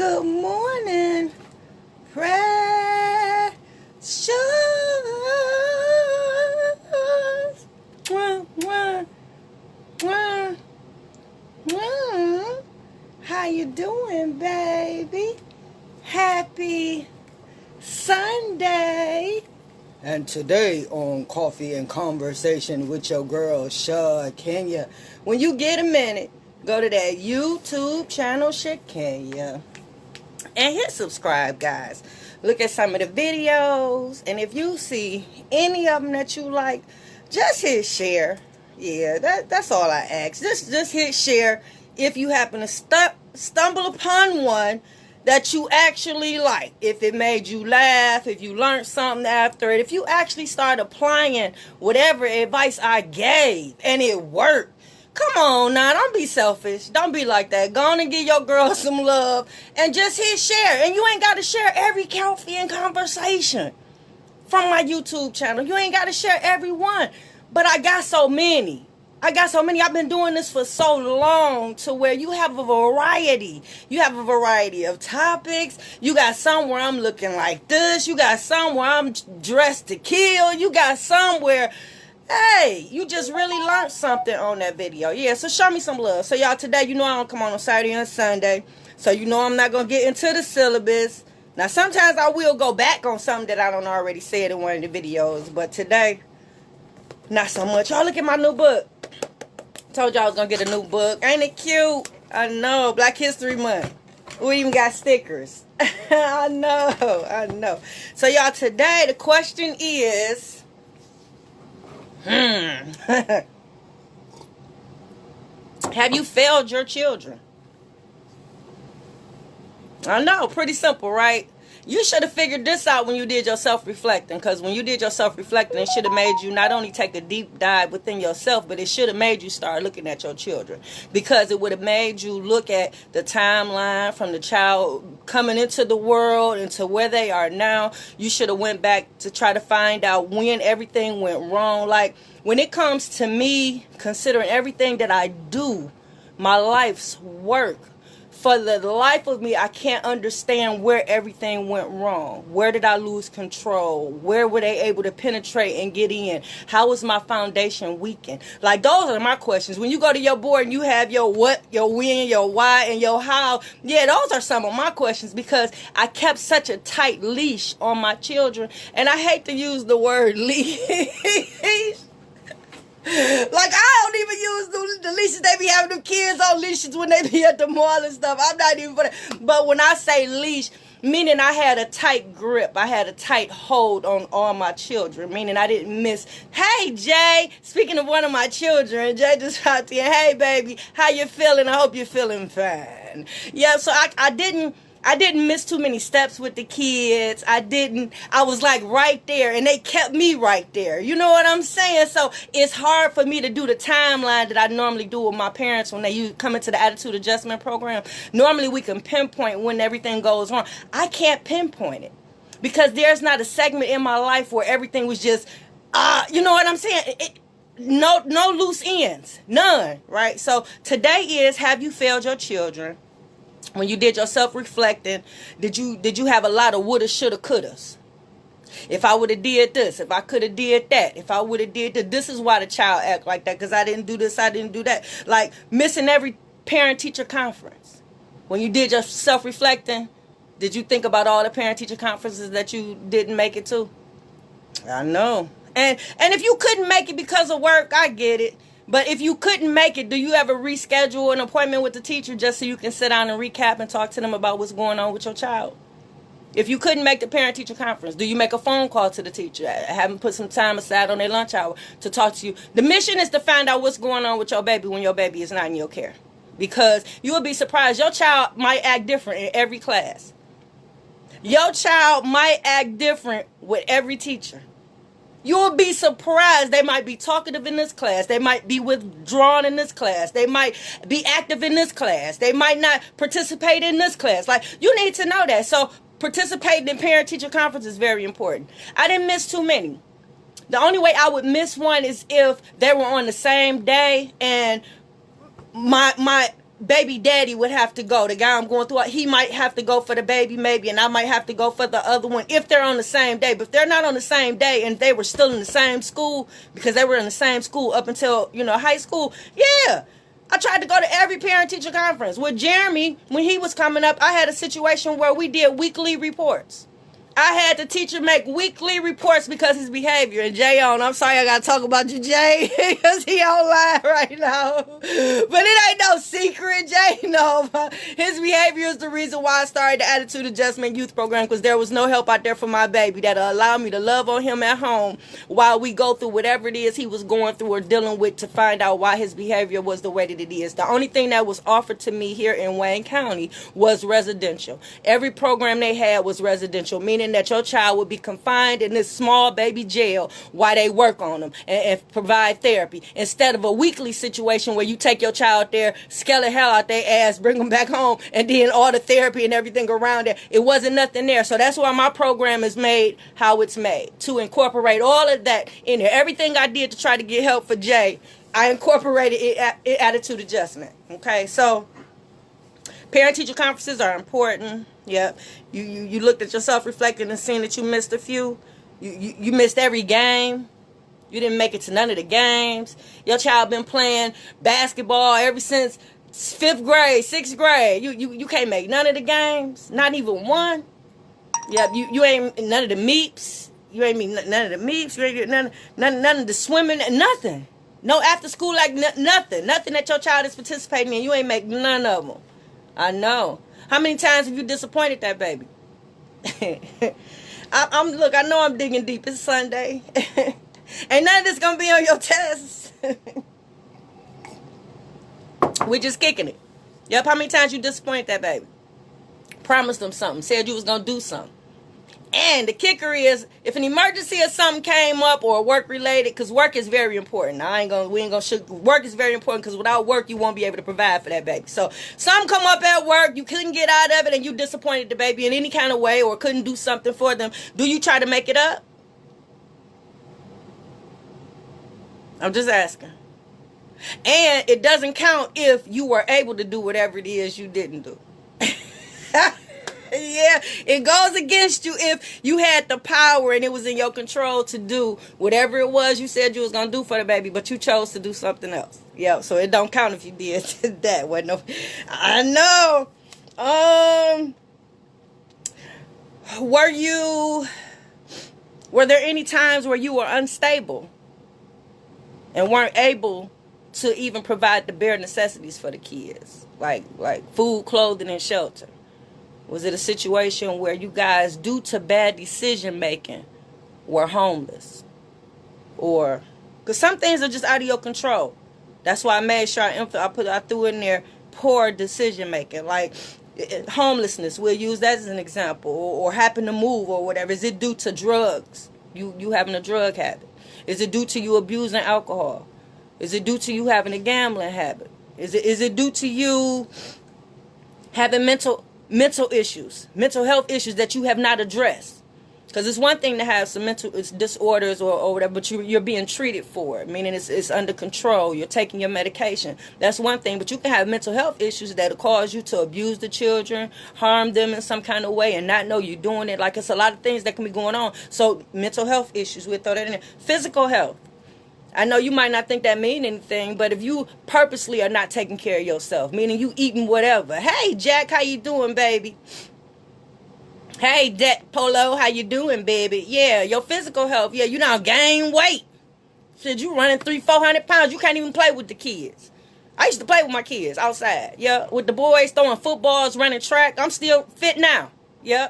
Good morning, precious. Mwah, mwah, mwah, mwah. How you doing, baby? Happy Sunday. And today on Coffee and Conversation with your girl, Shakenya. When you get a minute, go to that YouTube channel, Shakenya, and hit subscribe, guys. Look at some of the videos, and if you see any of them that you like, just hit share. Yeah, that's all I ask. Just hit share if you happen to stumble upon one that you actually like. If it made you laugh, if you learned something after it, if you actually start applying whatever advice I gave and it worked. Come on now, don't be selfish. Don't be like that. Go on and give your girl some love and just hit share. And you ain't got to share every coffee and conversation from my YouTube channel. You ain't got to share every one. But I got so many. I've been doing this for so long to where you have a variety. You have a variety of topics. You got some where I'm looking like this. You got some where I'm dressed to kill. You got some where, hey, you just really learned something on that video. Yeah, so show me some love. So y'all, today, you know I don't come on Saturday and Sunday. So you know I'm not going to get into the syllabus. Now, sometimes I will go back on something that I don't already said in one of the videos. But today, not so much. Y'all look at my new book. Told y'all I was going to get a new book. Ain't it cute? I know. Black History Month. We even got stickers. I know. So y'all, today the question is, have you failed your children? I know, pretty simple, right? You should have figured this out when you did your self-reflecting, because when you did your self-reflecting, it should have made you not only take a deep dive within yourself, but it should have made you start looking at your children, because it would have made you look at the timeline from the child coming into the world and to where they are now. You should have went back to try to find out when everything went wrong. Like, when it comes to me, considering everything that I do, my life's work, for the life of me, I can't understand where everything went wrong. Where did I lose control? Where were they able to penetrate and get in? How was my foundation weakened? Like, those are my questions. When you go to your board and you have your what, your when, your why, and your how, yeah, those are some of my questions, because I kept such a tight leash on my children. And I hate to use the word leash. Like, I don't even use the leashes they be having them kids on leashes when they be at the mall and stuff. I'm not even for that. But when I say leash, meaning I had a tight grip. I had a tight hold on all my children, meaning I didn't miss. Hey, Jay, speaking of one of my children, Jay just out there. Hey, baby, how you feeling? I hope you're feeling fine. Yeah, so I didn't miss too many steps with the kids. I was like right there, and they kept me right there. You know what I'm saying? So it's hard for me to do the timeline that I normally do with my parents when they come into the attitude adjustment program. Normally we can pinpoint when everything goes wrong. I can't pinpoint it, because there's not a segment in my life where everything was just, you know what I'm saying? No loose ends, none, right? So today is, have you failed your children? When you did your self-reflecting, did you have a lot of woulda, shoulda, couldas? If I would have did this, if I could have did that, if I would have did that, this is why the child act like that, because I didn't do this, I didn't do that. Like, missing every parent-teacher conference. When you did your self-reflecting, did you think about all the parent-teacher conferences that you didn't make it to? I know. And if you couldn't make it because of work, I get it. But if you couldn't make it, do you ever reschedule an appointment with the teacher just so you can sit down and recap and talk to them about what's going on with your child? If you couldn't make the parent-teacher conference, do you make a phone call to the teacher? Have them put some time aside on their lunch hour to talk to you? The mission is to find out what's going on with your baby when your baby is not in your care. Because you will be surprised. Your child might act different in every class. Your child might act different with every teacher. You'll be surprised. They might be talkative in this class. They might be withdrawn in this class. They might be active in this class. They might not participate in this class. Like, you need to know that. So participating in parent-teacher conference is very important. I didn't miss too many. The only way I would miss one is if they were on the same day and my baby daddy would have to go. The guy I'm going through, he might have to go for the baby maybe, and I might have to go for the other one if they're on the same day. But if they're not on the same day and they were still in the same school, because they were in the same school up until, high school, yeah. I tried to go to every parent-teacher conference. With Jeremy, when he was coming up, I had a situation where we did weekly reports. I had the teacher make weekly reports because of his behavior. And Jay I'm sorry I got to talk about you, Jay, because he online right now. But it ain't no secret, Jay. No, his behavior is the reason why I started the Attitude Adjustment Youth Program, because there was no help out there for my baby that'll allow me to love on him at home while we go through whatever it is he was going through or dealing with to find out why his behavior was the way that it is. The only thing that was offered to me here in Wayne County was residential. Every program they had was residential, meaning that your child would be confined in this small baby jail while they work on them and provide therapy, instead of a weekly situation where you take your child there, scare the hell out their ass, bring them back home, and then all the therapy and everything around it. It wasn't nothing there. So that's why my program is made how it's made, to incorporate all of that in there. Everything I did to try to get help for Jay, I incorporated it attitude adjustment. Okay, so parent-teacher conferences are important. Yep. You looked at yourself, reflected, and seen that you missed a few. You missed every game. You didn't make it to none of the games. Your child been playing basketball ever since 5th grade, 6th grade. You can't make none of the games. Not even one. Yep. You ain't none of the meeps. You ain't mean none of the meeps. You ain't get none of the swimming. Nothing. No after school nothing. Nothing that your child is participating in. You ain't make none of them. I know. How many times have you disappointed that baby? Look, I know I'm digging deep. It's Sunday. Ain't none of this gonna be on your test. We're just kicking it. Yep, how many times you disappointed that baby? Promised them something, said you was gonna do something. And the kicker is, if an emergency or something came up, or work related, because work is very important. Work is very important, because without work, you won't be able to provide for that baby. So some come up at work, you couldn't get out of it, and you disappointed the baby in any kind of way, or couldn't do something for them. Do you try to make it up? I'm just asking. And it doesn't count if you were able to do whatever it is you didn't do. Yeah, it goes against you if you had the power and it was in your control to do whatever it was you said you was going to do for the baby, but you chose to do something else. Yeah, so it don't count if you did that. I know. Were there any times where you were unstable and weren't able to even provide the bare necessities for the kids, like food, clothing, and shelter? Was it a situation where you guys, due to bad decision making, were homeless? Or, because some things are just out of your control. That's why I made sure I threw in there poor decision making, like homelessness. We'll use that as an example, or happen to move or whatever. Is it due to drugs? You having a drug habit? Is it due to you abusing alcohol? Is it due to you having a gambling habit? Is it due to you having mental issues, mental health issues that you have not addressed? Because it's one thing to have some mental disorders or whatever, but you're being treated for it, meaning it's under control. You're taking your medication. That's one thing. But you can have mental health issues that'll cause you to abuse the children, harm them in some kind of way, and not know you're doing it. Like, it's a lot of things that can be going on. So mental health issues, we'll throw that in there. Physical health. I know you might not think that mean anything, but if you purposely are not taking care of yourself, meaning you eating whatever. Hey, Jack, how you doing, baby? Hey, Deck Polo, how you doing, baby? Yeah, your physical health. Yeah, you done gain weight. Said you running 300-400 pounds. You can't even play with the kids. I used to play with my kids outside. Yeah, with the boys throwing footballs, running track. I'm still fit now. Yeah.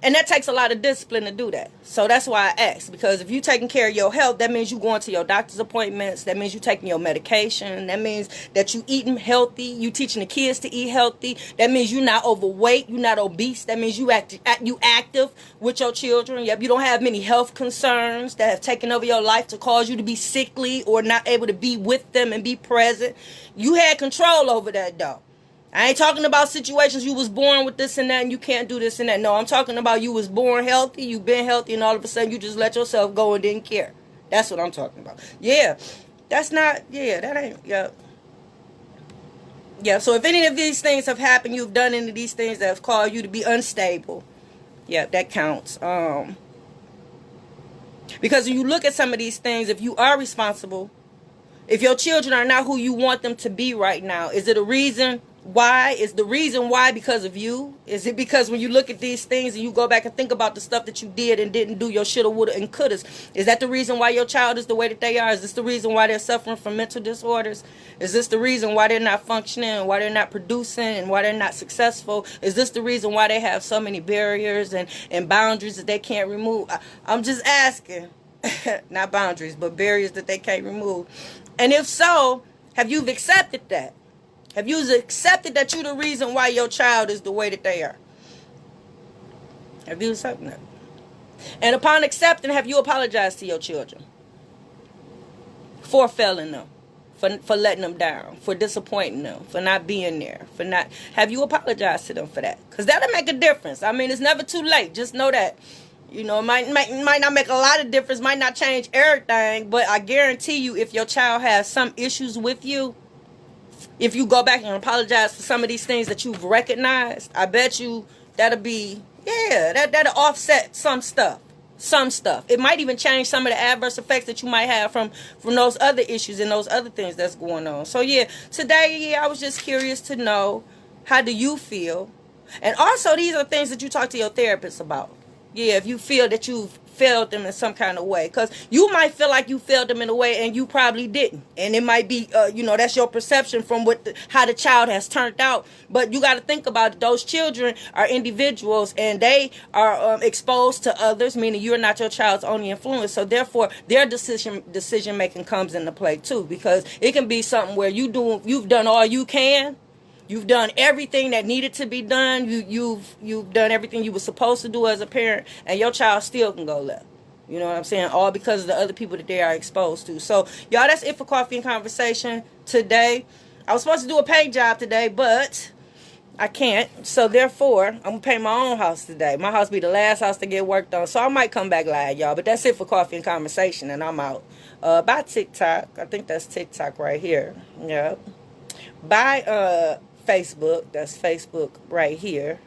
And that takes a lot of discipline to do that. So that's why I asked. Because if you're taking care of your health, that means you going to your doctor's appointments. That means you taking your medication. That means that you eating healthy. You teaching the kids to eat healthy. That means you're not overweight. You're not obese. That means you active with your children. Yep, you don't have many health concerns that have taken over your life to cause you to be sickly or not able to be with them and be present. You had control over that, though. I ain't talking about situations you was born with this and that and you can't do this and that. No, I'm talking about you was born healthy, you been healthy, and all of a sudden you just let yourself go and didn't care. That's what I'm talking about. Yeah, that's not, yeah, that ain't, yeah. Yeah, so if any of these things have happened, you've done any of these things that have caused you to be unstable. Yeah, that counts. Because when you look at some of these things, if you are responsible, if your children are not who you want them to be right now, is it a reason why? Is the reason why because of you? Is it because when you look at these things and you go back and think about the stuff that you did and didn't do, your shoulda, woulda, and couldas, is that the reason why your child is the way that they are? Is this the reason why they're suffering from mental disorders? Is this the reason why they're not functioning and why they're not producing and why they're not successful? Is this the reason why they have so many barriers and boundaries that they can't remove? I'm just asking. Not boundaries, but barriers that they can't remove. And if so, have you accepted that? Have you accepted that you're the reason why your child is the way that they are? Have you accepted that? And upon accepting, have you apologized to your children for failing them, for letting them down, for disappointing them, for not being there, for not? Have you apologized to them for that? Because that'll make a difference. I mean, it's never too late. Just know that. You know, it might not make a lot of difference, might not change everything, but I guarantee you, if your child has some issues with you, if you go back and apologize for some of these things that you've recognized, I bet you that'll be, that'll offset some stuff. It might even change some of the adverse effects that you might have from those other issues and those other things that's going on. So today, I was just curious to know, how do you feel? And also, these are things that you talk to your therapist about. Yeah, if you feel that you've failed them in some kind of way. Because you might feel like you failed them in a way and you probably didn't. And it might be, that's your perception from how the child has turned out. But you got to think about it. Those children are individuals and they are exposed to others, meaning you're not your child's only influence. So therefore, their decision making comes into play too. Because it can be something where you've done all you can. You've done everything that needed to be done. You've done everything you were supposed to do as a parent, and your child still can go left. You know what I'm saying? All because of the other people that they are exposed to. So, y'all, that's it for Coffee and Conversation today. I was supposed to do a paint job today, but I can't. So, therefore, I'm going to paint my own house today. My house be the last house to get worked on. So, I might come back live, y'all. But that's it for Coffee and Conversation, and I'm out. By TikTok. I think that's TikTok right here. Yep. By Facebook. That's Facebook right here.